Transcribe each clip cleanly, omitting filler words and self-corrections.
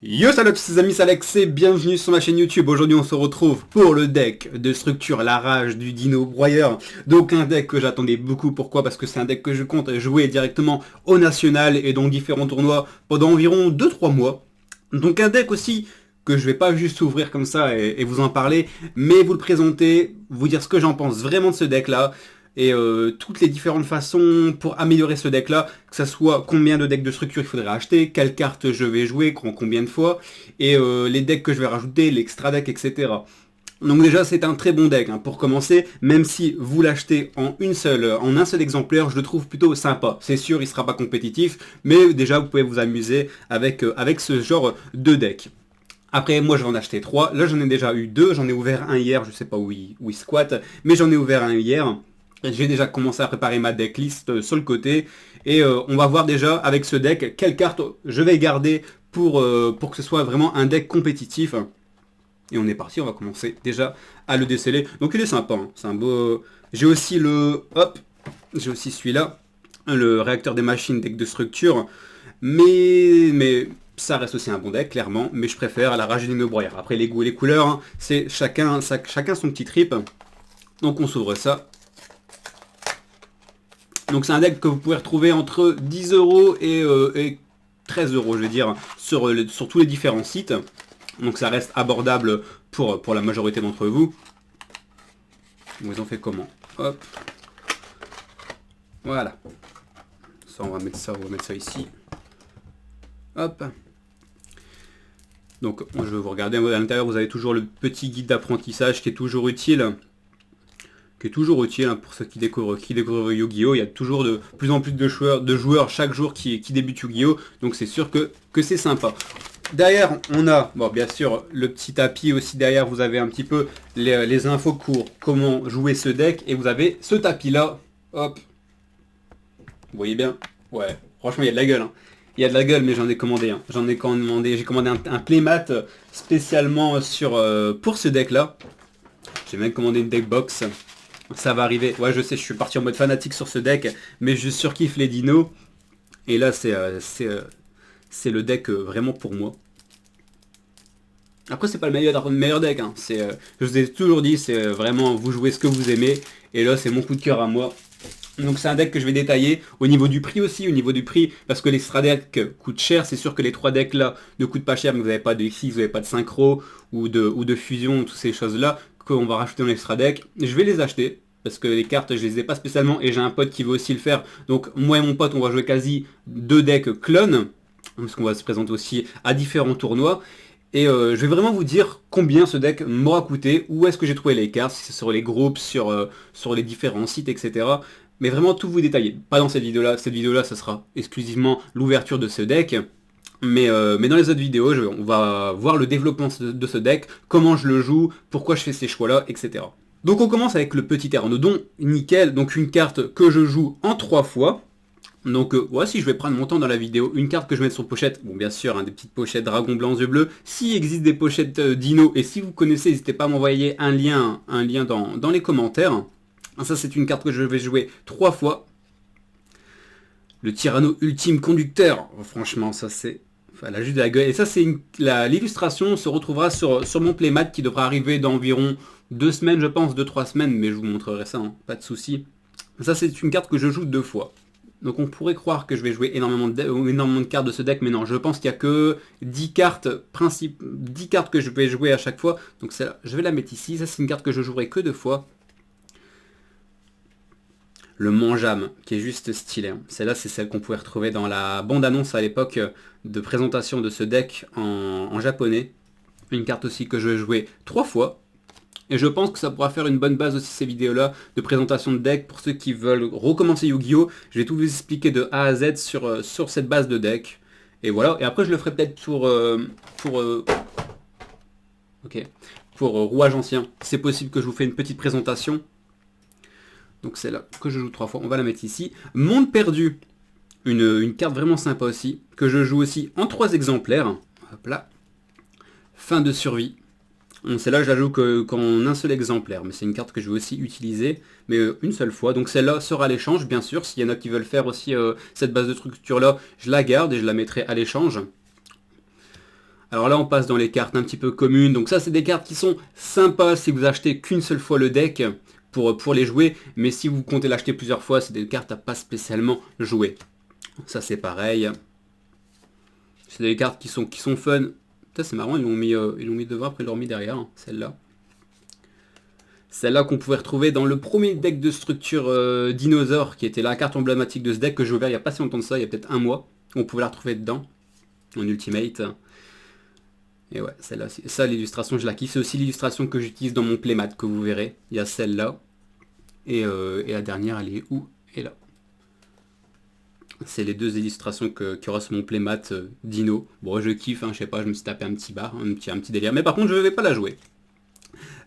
Yo salut les amis, c'est Alex et bienvenue sur ma chaîne YouTube. Aujourd'hui on se retrouve pour le deck de structure La Rage du Dino Broyeur. Donc un deck que j'attendais beaucoup, pourquoi? Parce que c'est un deck que je compte jouer directement au national et dans différents tournois pendant environ 2-3 mois. Donc un deck aussi que je vais pas juste ouvrir comme ça et vous en parler, mais vous le présenter, vous dire ce que j'en pense vraiment de ce deck là. Et toutes les différentes façons pour améliorer ce deck là, que ça soit combien de decks de structure il faudrait acheter, quelle carte je vais jouer, combien de fois, et les decks que je vais rajouter, l'extra deck, etc. Donc déjà c'est un très bon deck hein, pour commencer, même si vous l'achetez en un seul exemplaire, je le trouve plutôt sympa. C'est sûr il sera pas compétitif, mais déjà vous pouvez vous amuser avec ce genre de deck. Après, moi, je vais en acheter 3. Là, j'en ai déjà eu 2. J'en ai ouvert un hier. Je sais pas où il squatte. Mais j'en ai ouvert un hier. J'ai déjà commencé à préparer ma decklist sur le côté. Et on va voir déjà avec ce deck quelle carte je vais garder pour que ce soit vraiment un deck compétitif. Et on est parti. On va commencer déjà à le déceler. Donc il est sympa. Hein. C'est un beau... J'ai aussi le... Hop. J'ai aussi celui-là. Le réacteur des machines, deck de structure. Mais ça reste aussi un bon deck, clairement, mais je préfère la Rage du Dino Broyeur. Après, les goûts et les couleurs, hein, c'est chacun son petit trip. Donc on s'ouvre ça. Donc c'est un deck que vous pouvez retrouver entre 10 € et 13 €, je vais dire, sur tous les différents sites. Donc ça reste abordable pour la majorité d'entre vous. Vous en faites comment? Hop. Voilà. Ça, on va mettre ça ici. Hop. Donc je vais vous regarder à l'intérieur, vous avez toujours le petit guide d'apprentissage qui est toujours utile. Hein, pour ceux qui découvrent Yu-Gi-Oh! Il y a toujours de plus en plus de joueurs chaque jour qui débutent Yu-Gi-Oh! Donc c'est sûr que c'est sympa. Derrière, on a, bon, bien sûr, le petit tapis aussi. Derrière, vous avez un petit peu les infos cours, comment jouer ce deck. Et vous avez ce tapis-là. Hop. Vous voyez bien? Ouais, franchement, il y a de la gueule. Hein. Il y a de la gueule, mais j'en ai commandé. Hein. J'ai commandé un playmat spécialement pour ce deck-là. J'ai même commandé une deck box. Ça va arriver. Ouais, je sais, je suis parti en mode fanatique sur ce deck, mais je surkiffe les dinos. Et là, c'est le deck vraiment pour moi. Après, c'est pas le meilleur deck. Hein. Je vous ai toujours dit, c'est vraiment vous jouez ce que vous aimez. Et là, c'est mon coup de cœur à moi. Donc c'est un deck que je vais détailler au niveau du prix aussi, parce que l'extra deck coûte cher, c'est sûr que les 3 decks là ne coûtent pas cher, mais vous n'avez pas de XX, vous n'avez pas de synchro ou de fusion, toutes ces choses là qu'on va rajouter dans l'extra deck. Je vais les acheter, parce que les cartes je les ai pas spécialement et j'ai un pote qui veut aussi le faire, donc moi et mon pote on va jouer quasi 2 decks clones, parce qu'on va se présenter aussi à différents tournois. Et je vais vraiment vous dire combien ce deck m'aura coûté, où est-ce que j'ai trouvé les cartes, si c'est sur les groupes, sur les différents sites, etc. Mais vraiment tout vous détailler. Pas dans cette vidéo-là. Cette vidéo-là, ça sera exclusivement l'ouverture de ce deck. Mais dans les autres vidéos, on va voir le développement de ce deck, comment je le joue, pourquoi je fais ces choix-là, etc. Donc on commence avec le petit Pteranodon, nickel. Donc une carte que je joue en 3 fois. Donc voici, je vais prendre mon temps dans la vidéo. Une carte que je mets sur pochette, bon bien sûr, hein, des petites pochettes dragon blanc yeux bleus. S'il existe des pochettes dino, et si vous connaissez, n'hésitez pas à m'envoyer un lien dans les commentaires. Ça c'est une carte que je vais jouer 3 fois. Le Tyranno ultime conducteur. Oh, franchement, ça c'est... Enfin, la juste de la gueule. Et ça c'est l'illustration se retrouvera sur mon playmat qui devra arriver dans environ 2 semaines, je pense, 2-3 semaines, mais je vous montrerai ça, hein, pas de souci. Ça c'est une carte que je joue 2 fois. Donc on pourrait croire que je vais jouer énormément de cartes de ce deck, mais non, je pense qu'il n'y a que 10 cartes que je vais jouer à chaque fois. Donc celle-là, je vais la mettre ici. Ça c'est une carte que je jouerai que 2 fois. Le Manjam, qui est juste stylé. Hein. Celle-là, c'est celle qu'on pouvait retrouver dans la bande-annonce à l'époque de présentation de ce deck en japonais. Une carte aussi que je vais jouer 3 fois. Et je pense que ça pourra faire une bonne base aussi ces vidéos-là de présentation de deck pour ceux qui veulent recommencer Yu-Gi-Oh! Je vais tout vous expliquer de A à Z sur cette base de deck. Et voilà. Et après, je le ferai peut-être pour Rouage Ancien. C'est possible que je vous fasse une petite présentation. Donc c'est là que je joue 3 fois. On va la mettre ici. Monde perdu. Une carte vraiment sympa aussi. Que je joue aussi en 3 exemplaires. Hop là. Fin de survie. Celle-là, je la joue qu'en un seul exemplaire. Mais c'est une carte que je vais aussi utiliser. Mais une seule fois. Donc celle-là sera à l'échange, bien sûr. S'il y en a qui veulent faire aussi cette base de structure-là, je la garde et je la mettrai à l'échange. Alors là, on passe dans les cartes un petit peu communes. Donc ça, c'est des cartes qui sont sympas si vous achetez qu'une seule fois le deck pour les jouer. Mais si vous comptez l'acheter plusieurs fois, c'est des cartes à pas spécialement jouer. Ça, c'est pareil. C'est des cartes qui sont fun. C'est marrant, ils l'ont mis devant, après ils l'ont mis derrière, hein, celle-là. Celle-là qu'on pouvait retrouver dans le premier deck de structure dinosaure, qui était la carte emblématique de ce deck que j'ai ouvert il n'y a pas si longtemps de ça, il y a peut-être un mois. On pouvait la retrouver dedans, en ultimate. Et ouais, celle-là, ça l'illustration je la kiffe. C'est aussi l'illustration que j'utilise dans mon playmat, que vous verrez. Il y a celle-là. Et la dernière, elle est où? Et là. C'est les deux illustrations qui aura sur mon playmat Dino. Bon, je kiffe, hein, je sais pas, je me suis tapé un petit bar, un petit délire. Mais par contre, je ne vais pas la jouer.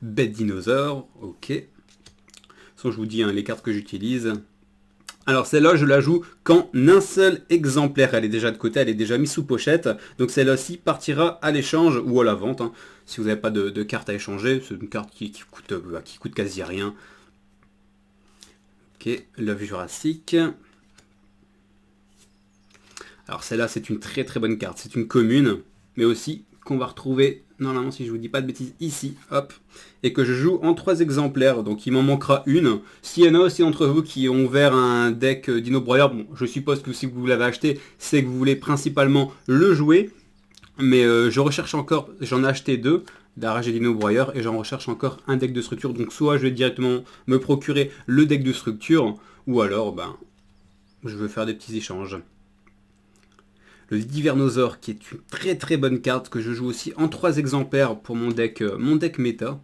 Bête dinosaure, ok. De toute façon, je vous dis hein, les cartes que j'utilise. Alors celle-là, je la joue quand un seul exemplaire. Elle est déjà de côté, elle est déjà mise sous pochette. Donc celle-là-ci partira à l'échange ou à la vente. Hein. Si vous n'avez pas de carte à échanger, c'est une carte qui coûte quasi rien. Ok, l'œuf jurassique. Alors celle-là, c'est une très très bonne carte. C'est une commune, mais aussi qu'on va retrouver, normalement si je vous dis pas de bêtises, ici, hop, et que je joue en 3 exemplaires, donc il m'en manquera une. S'il y en a aussi d'entre vous qui ont ouvert un deck Dino Broyer, bon, je suppose que si vous l'avez acheté, c'est que vous voulez principalement le jouer, mais je recherche encore, j'en ai acheté 2, d'Arrage et Dino Broyer, et j'en recherche encore un deck de structure, donc soit je vais directement me procurer le deck de structure, ou alors, ben, je veux faire des petits échanges. Le Divernosaure qui est une très très bonne carte que je joue aussi en 3 exemplaires pour mon deck méta.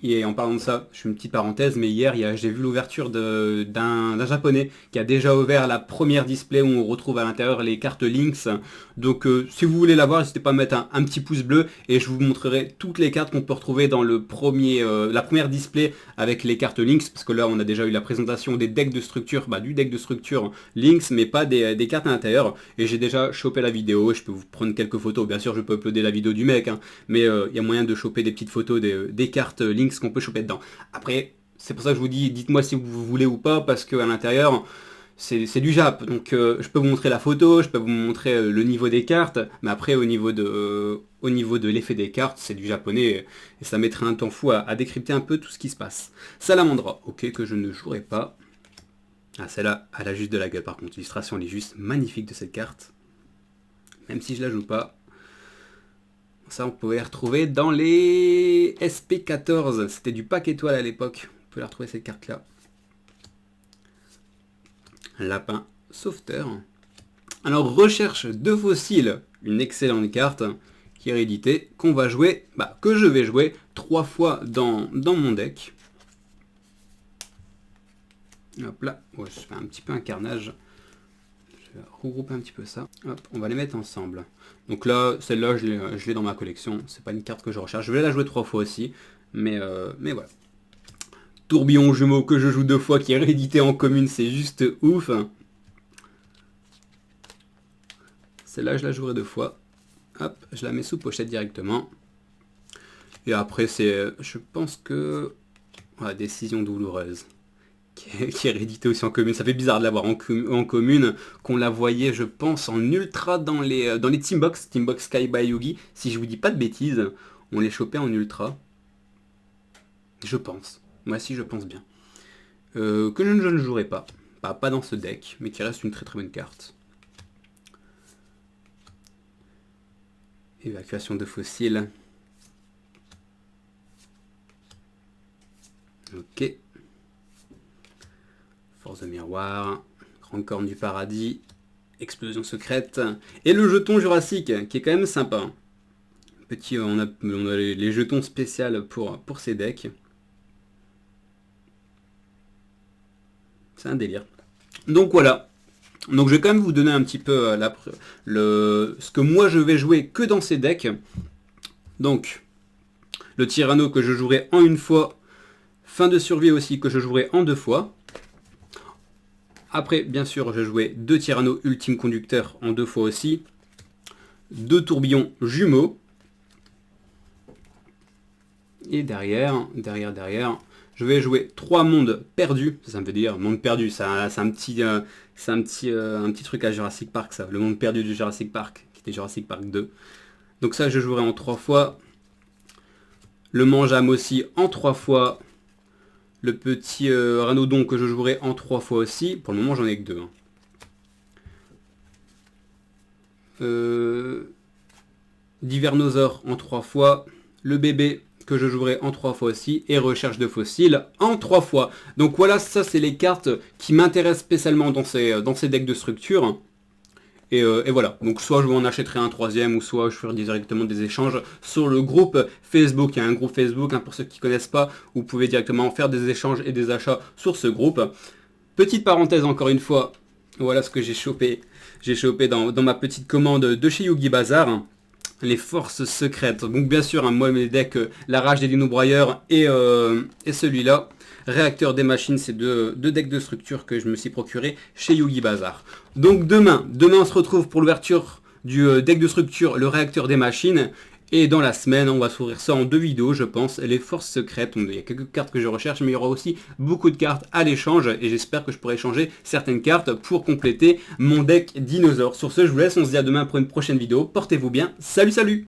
Et en parlant de ça, je fais une petite parenthèse, mais hier j'ai vu l'ouverture d'un japonais qui a déjà ouvert la première display où on retrouve à l'intérieur les cartes Lynx. Donc si vous voulez la voir, n'hésitez pas à mettre un petit pouce bleu et je vous montrerai toutes les cartes qu'on peut retrouver dans la première display avec les cartes Lynx, parce que là on a déjà eu la présentation des decks de structure, du deck de structure Lynx, mais pas des cartes à l'intérieur. Et j'ai déjà chopé la vidéo, je peux vous prendre quelques photos, bien sûr je peux uploader la vidéo du mec, hein, mais il y a moyen de choper des petites photos des cartes Lynx qu'on peut choper dedans. Après, c'est pour ça que je vous dis, dites-moi si vous voulez ou pas, parce qu'à l'intérieur, c'est du Jap. Donc je peux vous montrer la photo, je peux vous montrer le niveau des cartes, mais après au niveau de l'effet des cartes, c'est du japonais, et ça mettrait un temps fou à décrypter un peu tout ce qui se passe. Salamandra, ok, que je ne jouerai pas. Ah, celle-là, elle a juste de la gueule par contre. L'illustration, elle est juste magnifique de cette carte. Même si je la joue pas. Ça, on pouvait les retrouver dans les SP14. C'était du pack étoile à l'époque. On peut la retrouver cette carte-là. Lapin sauveteur. Alors, recherche de fossiles. Une excellente carte qui est rééditée. Qu'on va jouer, que je vais jouer 3 fois dans mon deck. Hop là. Ouais, je fais un petit peu un carnage. Je vais regrouper un petit peu ça. Hop, on va les mettre ensemble. Donc là, celle-là, je l'ai dans ma collection. C'est pas une carte que je recherche. Je vais la jouer 3 fois aussi. Mais voilà. Tourbillon jumeau que je joue 2 fois, qui est réédité en commune, c'est juste ouf. Celle-là, je la jouerai 2 fois. Hop, je la mets sous pochette directement. Et après, je pense que... Voilà, décision douloureuse. Qui est réédité aussi en commune. Ça fait bizarre de l'avoir en commune, qu'on la voyait, je pense, en ultra dans les Teambox Sky by Yugi. Si je vous dis pas de bêtises, on les chopait en ultra. Je pense. Moi, si, je pense bien. Que je ne jouerai pas. Pas dans ce deck, mais qui reste une très très bonne carte. Évacuation de fossiles. Ok. Force de miroir, grande corne du paradis, explosion secrète, et le jeton jurassique, qui est quand même sympa. Petit, on a les jetons spéciaux pour ces decks. C'est un délire. Donc voilà. Donc je vais quand même vous donner un petit peu ce que moi je vais jouer que dans ces decks. Donc, le Tyranno que je jouerai en 1 fois, fin de survie aussi que je jouerai en 2 fois. Après, bien sûr, je jouais 2 Tyranno Ultime Conducteur en 2 fois aussi. 2 tourbillons jumeaux. Et derrière, je vais jouer 3 mondes perdus. Ça me veut dire monde perdu. C'est un petit truc à Jurassic Park, ça. Le monde perdu du Jurassic Park, qui était Jurassic Park 2. Donc ça je jouerai en 3 fois. Le Manjam aussi en 3 fois. Le petit Ranodon que je jouerai en 3 fois aussi. Pour le moment j'en ai que 2. Divernosaure en 3 fois. Le bébé que je jouerai en 3 fois aussi. Et Recherche de fossiles en 3 fois. Donc voilà, ça c'est les cartes qui m'intéressent spécialement dans ces decks de structure. Et voilà, donc soit je en achèterai un troisième, ou soit je ferai directement des échanges sur le groupe Facebook. Il y a un groupe Facebook, pour ceux qui ne connaissent pas, vous pouvez directement faire des échanges et des achats sur ce groupe. Petite parenthèse encore une fois, voilà ce que j'ai chopé. J'ai chopé dans ma petite commande de chez Yugi Bazar. Les forces secrètes. Donc bien sûr, moi mes decks, la rage des dino-broyeurs et celui-là. Réacteur des machines, c'est deux decks de structure que je me suis procuré chez Yugi Bazar. Donc demain on se retrouve pour l'ouverture du deck de structure, le réacteur des machines. Et dans la semaine, on va s'ouvrir ça en 2 vidéos, je pense, les forces secrètes. Il y a quelques cartes que je recherche, mais il y aura aussi beaucoup de cartes à l'échange. Et j'espère que je pourrai échanger certaines cartes pour compléter mon deck dinosaure. Sur ce, je vous laisse, on se dit à demain pour une prochaine vidéo. Portez-vous bien, salut salut!